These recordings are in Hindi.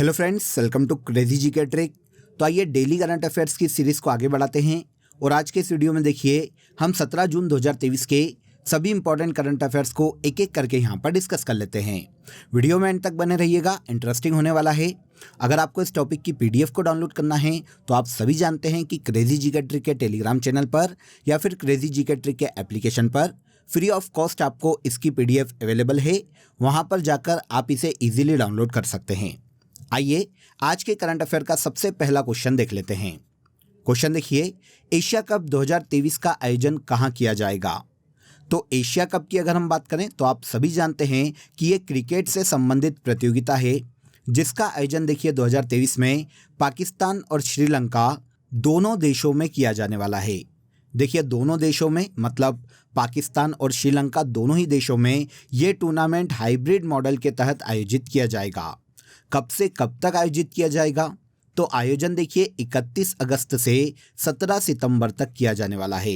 Hello friends, welcome to crazy GK trick. तो आइए डेली करंट अफेयर्स की सीरीज को आगे बढ़ाते हैं और आज के इस वीडियो में देखिए हम 17 जून 2023 के सभी इंपॉर्टेंट करंट अफेयर्स को एक एक करके यहाँ पर डिस्कस कर लेते हैं। वीडियो में एंड तक बने रहिएगा, इंटरेस्टिंग होने वाला है। अगर आपको इस टॉपिक की पीडीएफ को डाउनलोड करना है तो आप सभी जानते हैं कि क्रेजी जीके ट्रिक के टेलीग्राम चैनल पर या फिर क्रेजी जीके ट्रिक के एप्लीकेशन पर फ्री ऑफ कॉस्ट आपको इसकी पीडीएफ अवेलेबल है। वहाँ पर जाकर आप इसे ईजिली डाउनलोड कर सकते हैं। आइए आज के करंट अफेयर का सबसे पहला क्वेश्चन देख लेते हैं। क्वेश्चन देखिए, एशिया कप 2023 का आयोजन कहाँ किया जाएगा। तो एशिया कप की अगर हम बात करें तो आप सभी जानते हैं कि ये क्रिकेट से संबंधित प्रतियोगिता है जिसका आयोजन देखिए 2023 में पाकिस्तान और श्रीलंका दोनों देशों में किया जाने वाला है। देखिए दोनों देशों में मतलब पाकिस्तान और श्रीलंका दोनों ही देशों में ये टूर्नामेंट हाइब्रिड मॉडल के तहत आयोजित किया जाएगा। कब से कब तक आयोजित किया जाएगा, तो आयोजन देखिए 31 अगस्त से 17 सितंबर तक किया जाने वाला है।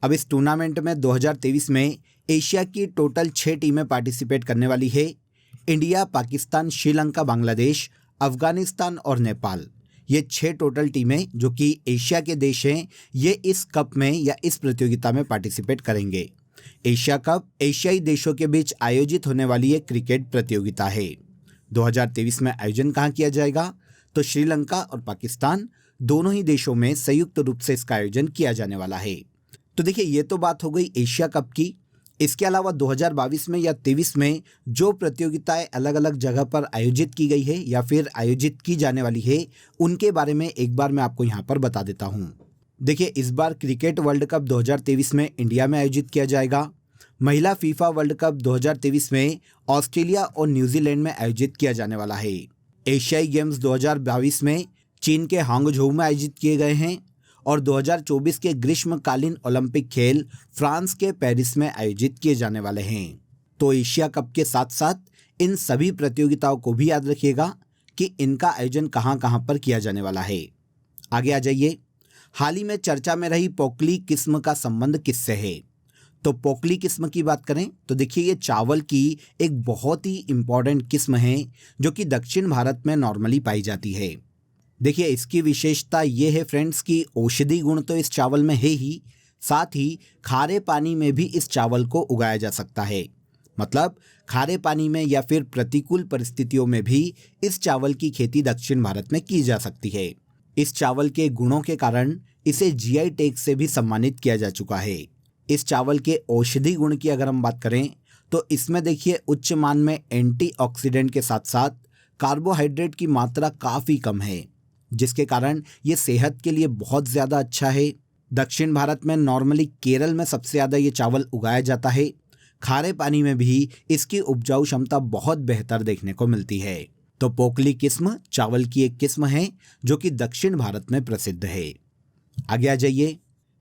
अब इस टूर्नामेंट में 2023 में एशिया की टोटल 6 टीमें पार्टिसिपेट करने वाली है। इंडिया, पाकिस्तान, श्रीलंका, बांग्लादेश, अफगानिस्तान और नेपाल, ये 6 टोटल टीमें जो कि एशिया के देश हैं, ये इस कप में या इस प्रतियोगिता में पार्टिसिपेट करेंगे। एशिया कप एशियाई देशों के बीच आयोजित होने वाली एक क्रिकेट प्रतियोगिता है। 2023 में आयोजन कहाँ किया जाएगा, तो श्रीलंका और पाकिस्तान दोनों ही देशों में संयुक्त रूप से इसका आयोजन किया जाने वाला है। तो देखिए ये तो बात हो गई एशिया कप की। इसके अलावा 2022 में या 23 में जो प्रतियोगिताएं अलग अलग जगह पर आयोजित की गई है या फिर आयोजित की जाने वाली है, उनके बारे में एक बार मैं आपको यहाँ पर बता देता हूँ। देखिए इस बार क्रिकेट वर्ल्ड कप 2023 में इंडिया में आयोजित किया जाएगा। महिला फीफा वर्ल्ड कप 2023 में ऑस्ट्रेलिया और न्यूजीलैंड में आयोजित किया जाने वाला है। एशियाई गेम्स 2022 में चीन के हांगझोउ में आयोजित किए गए हैं और 2024 के ग्रीष्मकालीन ओलंपिक खेल फ्रांस के पेरिस में आयोजित किए जाने वाले हैं। तो एशिया कप के साथ साथ इन सभी प्रतियोगिताओं को भी याद रखिएगा कि इनका आयोजन कहाँ कहाँ पर किया जाने वाला है। आगे आ जाइए। हाल ही में चर्चा में रही पोकली किस्म का संबंध किससे है। तो पोकली किस्म की बात करें तो देखिए ये चावल की एक बहुत ही इम्पॉर्टेंट किस्म है जो कि दक्षिण भारत में नॉर्मली पाई जाती है। देखिए इसकी विशेषता ये है फ्रेंड्स कि औषधि गुण तो इस चावल में है ही, साथ ही खारे पानी में भी इस चावल को उगाया जा सकता है। मतलब खारे पानी में या फिर प्रतिकूल परिस्थितियों में भी इस चावल की खेती दक्षिण भारत में की जा सकती है। इस चावल के गुणों के कारण इसे जीआई टैग से भी सम्मानित किया जा चुका है। इस चावल के औषधि गुण की अगर हम बात करें तो इसमें देखिए उच्च मान में एंटीऑक्सीडेंट के साथ साथ कार्बोहाइड्रेट की मात्रा काफ़ी कम है, जिसके कारण ये सेहत के लिए बहुत ज़्यादा अच्छा है। दक्षिण भारत में नॉर्मली केरल में सबसे ज़्यादा ये चावल उगाया जाता है। खारे पानी में भी इसकी उपजाऊ क्षमता बहुत बेहतर देखने को मिलती है। तो पोकली किस्म चावल की एक किस्म है जो कि दक्षिण भारत में प्रसिद्ध है। आगे आ जाइए।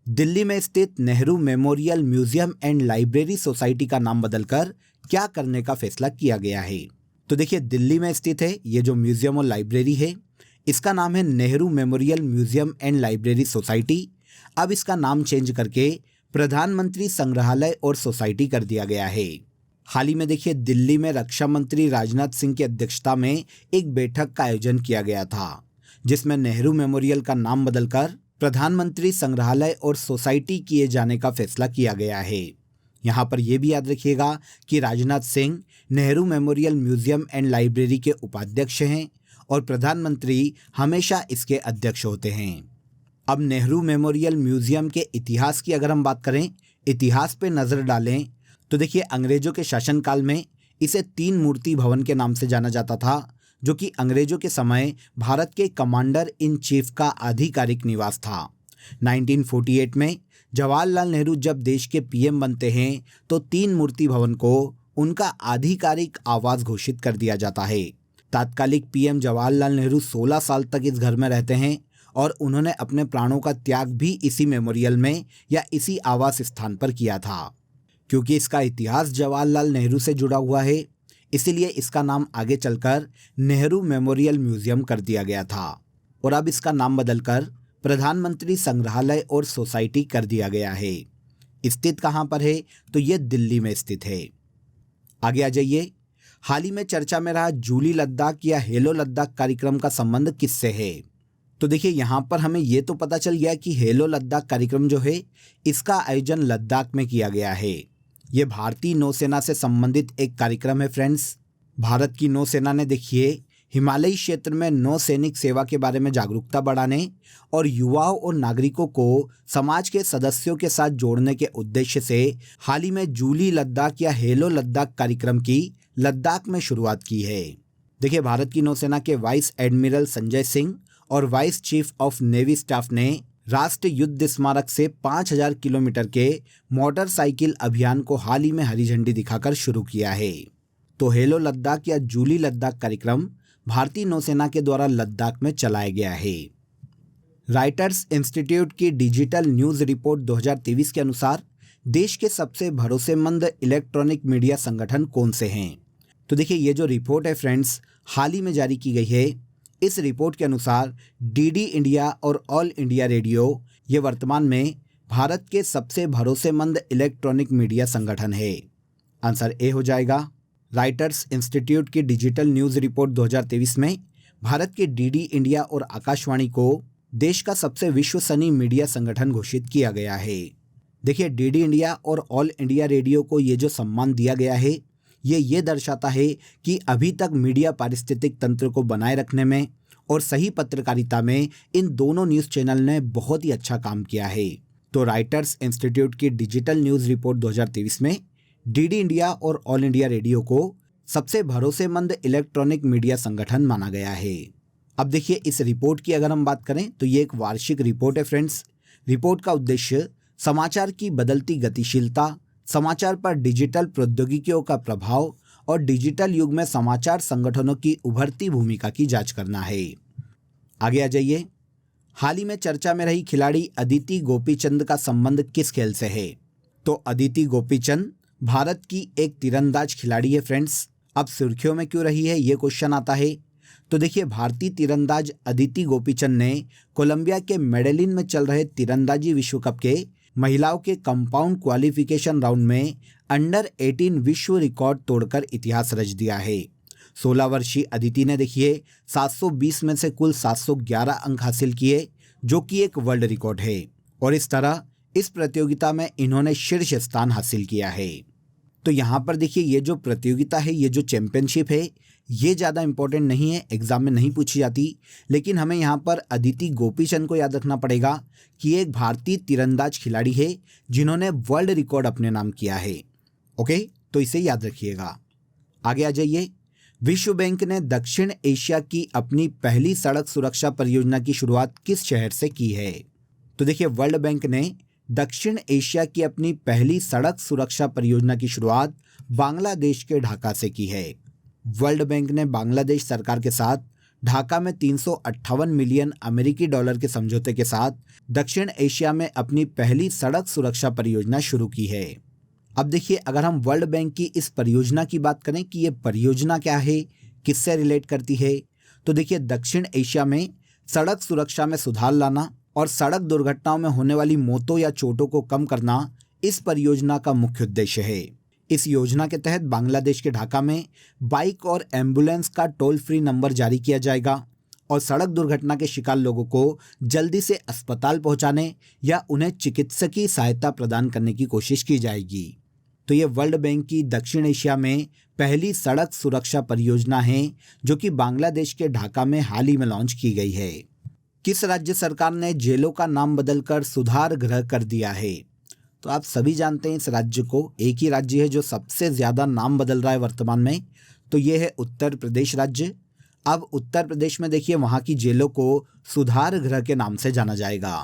दिल्ली में स्थित Nehru memorial museum and library society का नाम बदलकर क्या करने का फैसला किया गया है। तो देखिए दिल्ली में स्थित है ये जो म्यूजियम और लाइब्रेरी है, इसका नाम है Nehru memorial museum and library society. अब इसका नाम चेंज करके प्रधानमंत्री संग्रहालय और सोसाइटी कर दिया गया है। हाल ही में देखिए दिल्ली में रक्षा मंत्री राजनाथ सिंह की अध्यक्षता में एक बैठक का आयोजन किया गया था जिसमें नेहरू मेमोरियल का नाम बदलकर प्रधानमंत्री संग्रहालय और सोसाइटी किए जाने का फैसला किया गया है। यहाँ पर यह भी याद रखिएगा कि Rajnath Singh Nehru memorial museum and library के उपाध्यक्ष हैं और प्रधानमंत्री हमेशा इसके अध्यक्ष होते हैं। अब नेहरू मेमोरियल म्यूजियम के इतिहास की अगर हम बात करें, इतिहास पे नज़र डालें तो देखिए अंग्रेजों के शासनकाल में इसे 3 मूर्ति भवन के नाम से जाना जाता था, जो कि अंग्रेजों के समय भारत के कमांडर इन चीफ का आधिकारिक निवास था। 1948 में जवाहरलाल नेहरू जब देश के पीएम बनते हैं तो 3 मूर्ति भवन को उनका आधिकारिक आवास घोषित कर दिया जाता है। तात्कालिक पीएम जवाहरलाल नेहरू 16 साल तक इस घर में रहते हैं और उन्होंने अपने प्राणों का त्याग भी इसी मेमोरियल में या इसी आवास स्थान पर किया था। क्योंकि इसका इतिहास जवाहरलाल नेहरू से जुड़ा हुआ है, इसीलिए इसका नाम आगे चलकर नेहरू मेमोरियल म्यूजियम कर दिया गया था और अब इसका नाम बदलकर प्रधानमंत्री संग्रहालय और सोसाइटी कर दिया गया है। स्थित कहाँ पर है, तो ये दिल्ली में स्थित है। आगे आ जाइए। हाल ही में चर्चा में रहा जूली लद्दाख या हेलो लद्दाख कार्यक्रम का संबंध किससे है? तो देखिए यहाँ पर हमें ये तो पता चल गया कि हेलो लद्दाख कार्यक्रम जो है इसका आयोजन लद्दाख में किया गया है। ये भारतीय नौसेना से संबंधित एक कार्यक्रम है फ्रेंड्स। भारत की नौसेना ने देखिए हिमालयी क्षेत्र में नौसैनिक सेवा के बारे में जागरूकता बढ़ाने और युवाओं और नागरिकों को समाज के सदस्यों के साथ जोड़ने के उद्देश्य से हाल ही में जूली लद्दाख या हेलो लद्दाख कार्यक्रम की लद्दाख में शुरुआत की है। देखिए भारत की नौसेना के वाइस एडमिरल संजय सिंह और vice chief of navy staff ने राष्ट्रीय युद्ध स्मारक से 5000 किलोमीटर के मोटरसाइकिल अभियान को हाल ही में हरी झंडी दिखाकर शुरू किया है। तो हेलो लद्दाख या जूली लद्दाख कार्यक्रम भारतीय नौसेना के द्वारा लद्दाख में चलाया गया है। राइटर्स इंस्टीट्यूट की डिजिटल न्यूज़ रिपोर्ट 2023 के अनुसार देश के सबसे भरोसेमंद इलेक्ट्रॉनिक मीडिया संगठन कौन से हैं? तो देखिए ये जो रिपोर्ट है फ्रेंड्स हाल ही में जारी की गई है। इस रिपोर्ट के अनुसार डीडी इंडिया और ऑल इंडिया रेडियो ये वर्तमान में भारत के सबसे भरोसेमंद इलेक्ट्रॉनिक मीडिया संगठन है। आंसर ए हो जाएगा। राइटर्स इंस्टीट्यूट की डिजिटल न्यूज़ रिपोर्ट 2023 में भारत के डीडी इंडिया और आकाशवाणी को देश का सबसे विश्वसनीय मीडिया संगठन घोषित किया गया है। देखिए डीडी इंडिया और ऑल इंडिया रेडियो को ये जो सम्मान दिया गया है ये दर्शाता है कि अभी तक मीडिया पारिस्थितिक तंत्र को बनाए रखने में और सही पत्रकारिता में इन दोनों न्यूज़ चैनल ने बहुत ही अच्छा काम किया है। तो राइटर्स इंस्टीट्यूट की डिजिटल न्यूज़ रिपोर्ट 2023 में डीडी इंडिया और ऑल इंडिया रेडियो को सबसे भरोसेमंद इलेक्ट्रॉनिक मीडिया संगठन माना गया है। अब देखिए इस रिपोर्ट की अगर हम बात करें तो ये एक वार्षिक रिपोर्ट है फ्रेंड्स। रिपोर्ट का उद्देश्य समाचार की बदलती गतिशीलता, समाचार पर डिजिटल प्रौद्योगिकियों का प्रभाव और डिजिटल युग में समाचार संगठनों की उभरती भूमिका की जांच करना है। आगे आ जाइए। हाल ही में चर्चा में रही खिलाड़ी अदिति गोपीचंद का संबंध किस खेल से है? तो अदिति गोपीचंद भारत की एक तीरंदाज खिलाड़ी है फ्रेंड्स। अब सुर्खियों में क्यों रही है ये क्वेश्चन आता है। तो देखिए भारतीय तीरंदाज अदिति गोपीचंद ने कोलंबिया के मेडेलिन में चल रहे तीरंदाजी विश्व कप के महिलाओं के कंपाउंड क्वालिफिकेशन राउंड में अंडर 18 विश्व रिकॉर्ड तोड़कर इतिहास रच दिया है। 16 वर्षीय अदिति ने देखिए 720 में से कुल 711 अंक हासिल किए जो कि एक वर्ल्ड रिकॉर्ड है और इस तरह इस प्रतियोगिता में इन्होंने शीर्ष स्थान हासिल किया है। तो यहाँ पर देखिए ये जो प्रतियोगिता है, ये जो चैंपियनशिप है, ये ज़्यादा इंपॉर्टेंट नहीं है, एग्जाम में नहीं पूछी जाती, लेकिन हमें यहाँ पर अदिति गोपीचंद को याद रखना पड़ेगा कि ये एक भारतीय तीरंदाज खिलाड़ी है जिन्होंने वर्ल्ड रिकॉर्ड अपने नाम किया है। ओके, तो इसे याद रखिएगा। आगे आ जाइए। विश्व बैंक ने दक्षिण एशिया की अपनी पहली सड़क सुरक्षा परियोजना की शुरुआत किस शहर से की है? तो देखिए वर्ल्ड बैंक ने दक्षिण एशिया की अपनी पहली सड़क सुरक्षा परियोजना की शुरुआत बांग्लादेश के ढाका से की है। वर्ल्ड बैंक ने बांग्लादेश सरकार के साथ ढाका में 358 मिलियन अमेरिकी डॉलर के समझौते के साथ दक्षिण एशिया में अपनी पहली सड़क सुरक्षा परियोजना शुरू की है। अब देखिए अगर हम वर्ल्ड बैंक की इस परियोजना की बात करें कि ये परियोजना क्या है, किससे रिलेट करती है, तो देखिए दक्षिण एशिया में सड़क सुरक्षा में सुधार लाना और सड़क दुर्घटनाओं में होने वाली मौतों या चोटों को कम करना इस परियोजना का मुख्य उद्देश्य है। इस योजना के तहत बांग्लादेश के ढाका में बाइक और एम्बुलेंस का टोल फ्री नंबर जारी किया जाएगा और सड़क दुर्घटना के शिकार लोगों को जल्दी से अस्पताल पहुंचाने या उन्हें चिकित्सकीय सहायता प्रदान करने की कोशिश की जाएगी। तो ये वर्ल्ड बैंक की दक्षिण एशिया में पहली सड़क सुरक्षा परियोजना है जो कि बांग्लादेश के ढाका में हाल ही में लॉन्च की गई है। किस राज्य सरकार ने जेलों का नाम बदलकर सुधार गृह कर दिया है? तो आप सभी जानते हैं इस राज्य को, एक ही राज्य है जो सबसे ज़्यादा नाम बदल रहा है वर्तमान में, तो ये है उत्तर प्रदेश राज्य। अब उत्तर प्रदेश में देखिए वहाँ की जेलों को सुधार गृह के नाम से जाना जाएगा।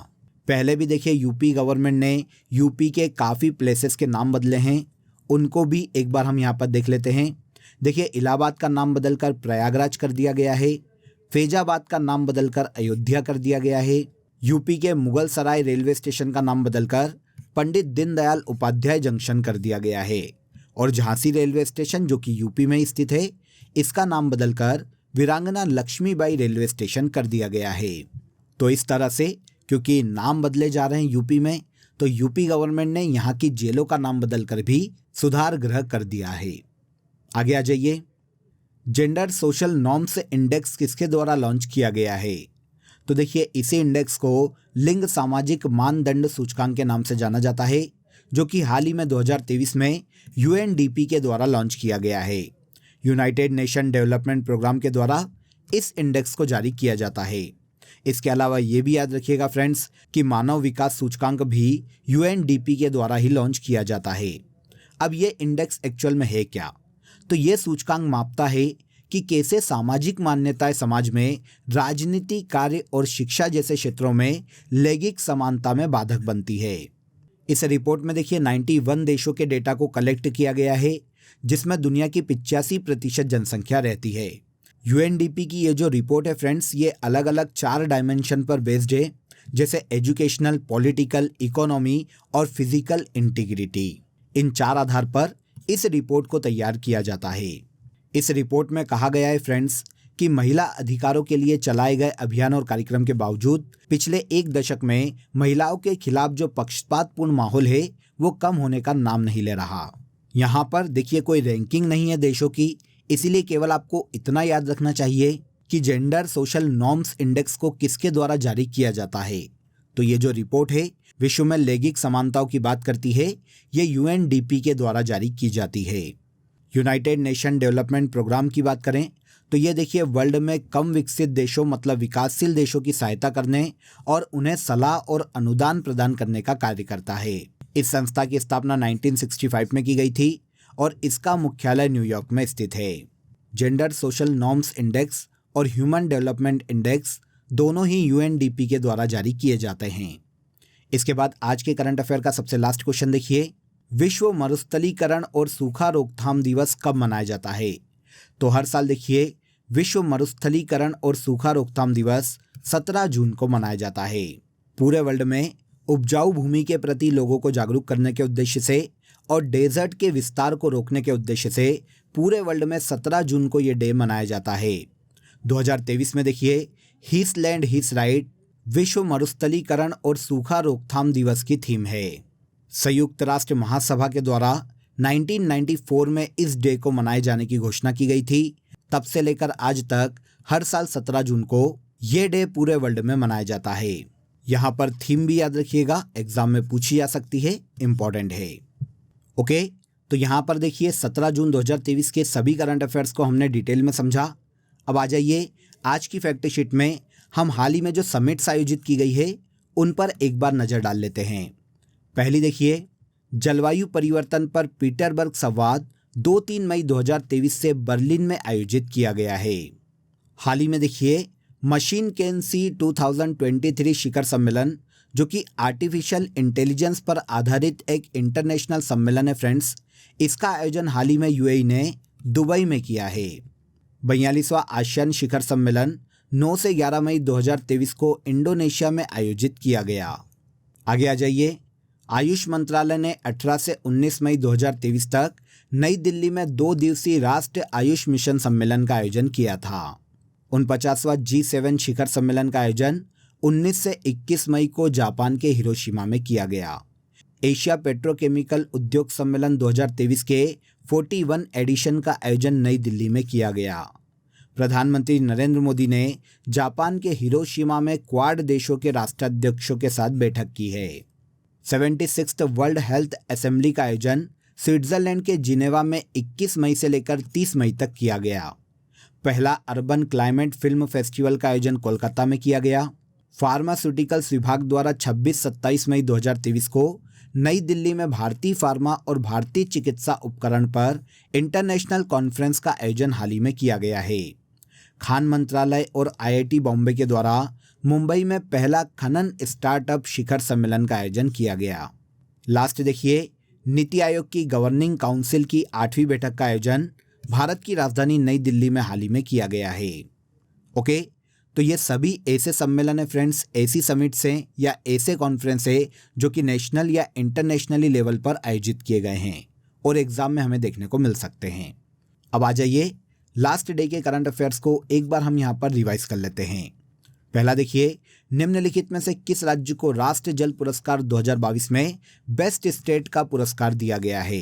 पहले भी देखिए यूपी गवर्नमेंट ने यूपी के काफ़ी प्लेसेस के नाम बदले हैं, उनको भी एक बार हम यहाँ पर देख लेते हैं। देखिए इलाहाबाद का नाम बदलकर प्रयागराज कर दिया गया है, फैजाबाद का नाम बदलकर अयोध्या कर दिया गया है, यूपी के मुगल सराय रेलवे स्टेशन का नाम बदलकर पंडित दीनदयाल उपाध्याय जंक्शन कर दिया गया है और झांसी रेलवे स्टेशन जो कि यूपी में स्थित है इसका नाम बदलकर वीरांगना लक्ष्मीबाई रेलवे स्टेशन कर दिया गया है। तो इस तरह से क्योंकि नाम बदले जा रहे हैं यूपी में, तो यूपी गवर्नमेंट ने यहाँ की जेलों का नाम बदलकर भी सुधार गृह कर दिया है। आगे आ जाइए। जेंडर सोशल नॉर्म्स इंडेक्स किसके द्वारा लॉन्च किया गया है? तो देखिए, इसी इंडेक्स को लिंग सामाजिक मानदंड सूचकांक के नाम से जाना जाता है, जो कि हाल ही में 2023 में यूएनडीपी के द्वारा लॉन्च किया गया है। यूनाइटेड नेशन डेवलपमेंट प्रोग्राम के द्वारा इस इंडेक्स को जारी किया जाता है। इसके अलावा ये भी याद रखिएगा फ्रेंड्स कि मानव विकास सूचकांक भी यूएनडीपी के द्वारा ही लॉन्च किया जाता है। अब ये इंडेक्स एक्चुअल में है क्या? तो ये सूचकांक मापता है कि कैसे सामाजिक मान्यताएं समाज में राजनीति, कार्य और शिक्षा जैसे क्षेत्रों में लैंगिक समानता में बाधक बनती है। इस रिपोर्ट में देखिए 91 देशों के डेटा को कलेक्ट किया गया है, जिसमें दुनिया की 85% जनसंख्या रहती है। यूएनडीपी की ये जो रिपोर्ट है फ्रेंड्स, ये अलग अलग 4 डायमेंशन पर बेस्ड है, जैसे एजुकेशनल, पॉलिटिकल, इकोनॉमी और फिजिकल इंटीग्रिटी। इन 4 आधार पर इस रिपोर्ट को तैयार किया जाता है। इस रिपोर्ट में कहा गया है फ्रेंड्स कि महिला अधिकारों के लिए चलाए गए अभियान और कार्यक्रम के बावजूद पिछले 1 दशक में महिलाओं के खिलाफ जो पक्षपातपूर्ण माहौल है वो कम होने का नाम नहीं ले रहा। यहाँ पर देखिए कोई रैंकिंग नहीं है देशों की, इसीलिए केवल आपको इतना याद रखना चाहिए कि जेंडर सोशल नॉर्म्स इंडेक्स को किसके द्वारा जारी किया जाता है। तो ये जो रिपोर्ट है विश्व में लैंगिक समानताओं की बात करती है, ये यूएनडीपी के द्वारा जारी की जाती है। यूनाइटेड नेशन डेवलपमेंट प्रोग्राम की बात करें तो ये देखिए वर्ल्ड में कम विकसित देशों मतलब विकासशील देशों की सहायता करने और उन्हें सलाह और अनुदान प्रदान करने का कार्य करता है। इस संस्था की स्थापना 1965 में की गई थी और इसका मुख्यालय न्यूयॉर्क में स्थित है। जेंडर सोशल नॉर्म्स इंडेक्स और ह्यूमन डेवलपमेंट इंडेक्स दोनों ही यूएनडीपी के द्वारा जारी किए जाते हैं। इसके बाद आज के करंट अफेयर का सबसे लास्ट क्वेश्चन देखिए, विश्व मरुस्थलीकरण और सूखा रोकथाम दिवस कब मनाया जाता है? तो हर साल देखिए विश्व मरुस्थलीकरण और सूखा रोकथाम दिवस 17 जून को मनाया जाता है। पूरे वर्ल्ड में उपजाऊ भूमि के प्रति लोगों को जागरूक करने के उद्देश्य से और डेजर्ट के विस्तार को रोकने के उद्देश्य से पूरे वर्ल्ड में 17 जून को ये डे मनाया जाता है। 2023 में देखिए हीस लैंड हीस राइट विश्व मरुस्थलीकरण और सूखा रोकथाम दिवस की थीम है। संयुक्त राष्ट्र महासभा के द्वारा 1994 में इस डे को मनाए जाने की घोषणा की गई थी। तब से लेकर आज तक हर साल 17 जून को ये डे पूरे वर्ल्ड में मनाया जाता है। यहाँ पर थीम भी याद रखिएगा, एग्जाम में पूछी जा सकती है, इंपॉर्टेंट है। ओके, तो यहाँ पर देखिए 17 जून 2023 के सभी करंट अफेयर्स को हमने डिटेल में समझा। अब आ जाइए आज की फैक्ट शीट में हम हाल ही में जो समिट्स आयोजित की गई है उन पर एक बार नज़र डाल लेते हैं। पहली देखिए, जलवायु परिवर्तन पर पीटरबर्ग संवाद 2-3 मई 2023 से बर्लिन में आयोजित किया गया है। हाल ही में देखिए मशीन कैन सी 2023 शिखर सम्मेलन, जो कि आर्टिफिशियल इंटेलिजेंस पर आधारित एक इंटरनेशनल सम्मेलन है फ्रेंड्स, इसका आयोजन हाल ही में यूएई ने दुबई में किया है। 42वां आसियान शिखर सम्मेलन 9 से 11 मई 2023 को इंडोनेशिया में आयोजित किया गया। आगे आ जाइए, आयुष मंत्रालय ने 18 से 19 मई 2023 तक नई दिल्ली में 2 दिवसीय राष्ट्रीय आयुष मिशन सम्मेलन का आयोजन किया था। 49वां G7 शिखर सम्मेलन का आयोजन 19 से 21 मई को जापान के हिरोशिमा में किया गया। एशिया पेट्रोकेमिकल उद्योग सम्मेलन 2023 के 41 एडिशन का आयोजन नई दिल्ली में किया गया। प्रधानमंत्री नरेंद्र मोदी ने जापान के हिरोशिमा में क्वाड देशों के राष्ट्राध्यक्षों के साथ बैठक की है। 76th वर्ल्ड हेल्थ असेंबली का आयोजन स्विट्जरलैंड के जिनेवा में 21 मई से लेकर 30 मई तक किया गया। पहला अर्बन क्लाइमेट फिल्म फेस्टिवल का आयोजन कोलकाता में किया गया। फार्मास्यूटिकल्स विभाग द्वारा 26-27 मई 2023 को नई दिल्ली में भारतीय फार्मा और भारतीय चिकित्सा उपकरण पर इंटरनेशनल कॉन्फ्रेंस का आयोजन हाल ही में किया गया है। खान मंत्रालय और आईआईटी बॉम्बे के द्वारा मुंबई में पहला खनन स्टार्टअप शिखर सम्मेलन का आयोजन किया गया। लास्ट देखिए, नीति आयोग की गवर्निंग काउंसिल की 8वीं बैठक का आयोजन भारत की राजधानी नई दिल्ली में हाल ही में किया गया है। ओके, तो ये सभी ऐसे सम्मेलन है फ्रेंड्स, ऐसी समिट्स हैं या ऐसे कॉन्फ्रेंस है जो कि नेशनल या इंटरनेशनली लेवल पर आयोजित किए गए हैं और एग्जाम में हमें देखने को मिल सकते हैं। अब आ जाइए लास्ट डे के करंट अफेयर्स को एक बार हम यहाँ पर रिवाइज कर लेते हैं। पहला देखिए, निम्नलिखित में से किस राज्य को राष्ट्रीय जल पुरस्कार 2022 में बेस्ट स्टेट का पुरस्कार दिया गया है?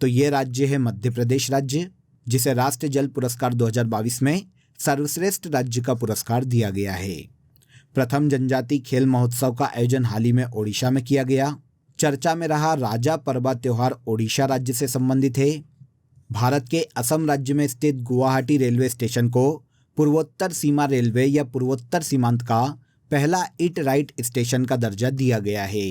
तो ये राज्य है मध्य प्रदेश राज्य। जिसे राष्ट्रीय जल पुरस्कार 2022 में सर्वश्रेष्ठ राज्य का पुरस्कार दिया गया है। प्रथम जनजाति खेल महोत्सव का आयोजन हाल ही में ओडिशा में किया गया। चर्चा में रहा राजा परबा त्योहार ओडिशा राज्य से संबंधित है। भारत के असम राज्य में स्थित गुवाहाटी रेलवे स्टेशन को पूर्वोत्तर सीमा रेलवे या पूर्वोत्तर सीमांत का पहला ईट राइट स्टेशन का दर्जा दिया गया है।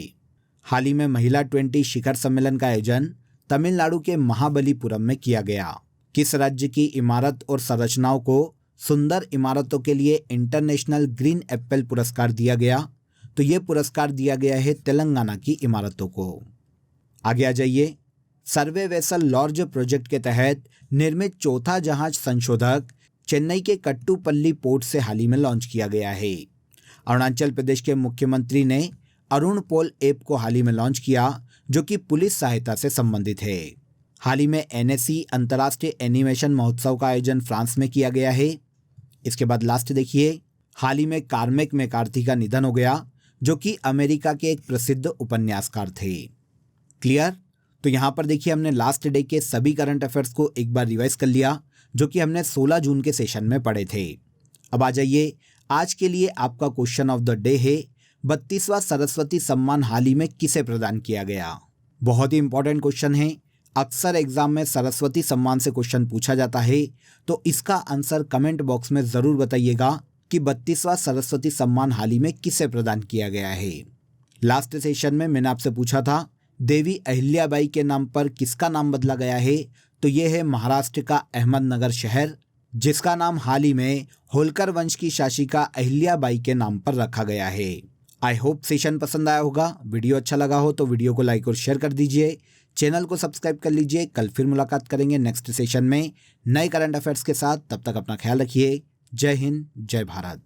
हाल ही में महिला 20 शिखर सम्मेलन का आयोजन तमिलनाडु के महाबलीपुरम में किया गया। किस राज्य की इमारत और संरचनाओं को सुंदर इमारतों के लिए इंटरनेशनल ग्रीन एप्पल पुरस्कार दिया गया? तो ये पुरस्कार दिया गया है तेलंगाना की इमारतों को। आगे आ जाइए। सर्वे वेसल लॉर्ज प्रोजेक्ट के तहत निर्मित चौथा जहाज संशोधक चेन्नई के कट्टुपल्ली पोर्ट से हाल ही में लॉन्च किया गया है। अरुणाचल प्रदेश के मुख्यमंत्री ने अरुण पोल ऐप को हाल ही में लॉन्च किया, जो कि पुलिस सहायता से संबंधित है। हाल ही में एनएससी अंतर्राष्ट्रीय एनिमेशन महोत्सव का आयोजन फ्रांस में किया गया है। इसके बाद लास्ट देखिए, हाल ही में कार्मेक मैकार्थी का निधन हो गया, जो कि अमेरिका के एक प्रसिद्ध उपन्यासकार थे। क्लियर? तो यहाँ पर देखिए हमने लास्ट डे के सभी करंट अफेयर्स को एक बार रिवाइज कर लिया, जो कि हमने 16 जून के सेशन में पढ़े थे। अब आ जाइए, आज के लिए आपका क्वेश्चन ऑफ द डे है 32वां सरस्वती सम्मान हाल ही में किसे प्रदान किया गया? बहुत ही इंपॉर्टेंट क्वेश्चन है। अक्सर एग्जाम में सरस्वती सम्मान से क्वेश्चन पूछा जाता है, तो इसका आंसर कमेंट बॉक्स में ज़रूर बताइएगा कि 32वां सरस्वती सम्मान हाल ही में किसे प्रदान किया गया है। लास्ट सेशन में मैंने आपसे पूछा था देवी अहिल्याबाई के नाम पर किसका नाम बदला गया है? तो ये है महाराष्ट्र का अहमदनगर शहर, जिसका नाम हाल ही में होलकर वंश की शासिका अहिल्याबाई के नाम पर रखा गया है। आई होप सेशन पसंद आया होगा। वीडियो अच्छा लगा हो तो वीडियो को लाइक और शेयर कर दीजिए। चैनल को सब्सक्राइब कर लीजिए। कल फिर मुलाकात करेंगे नेक्स्ट सेशन में नए करंट अफेयर्स के साथ। तब तक अपना ख्याल रखिए। जय हिंद, जय भारत।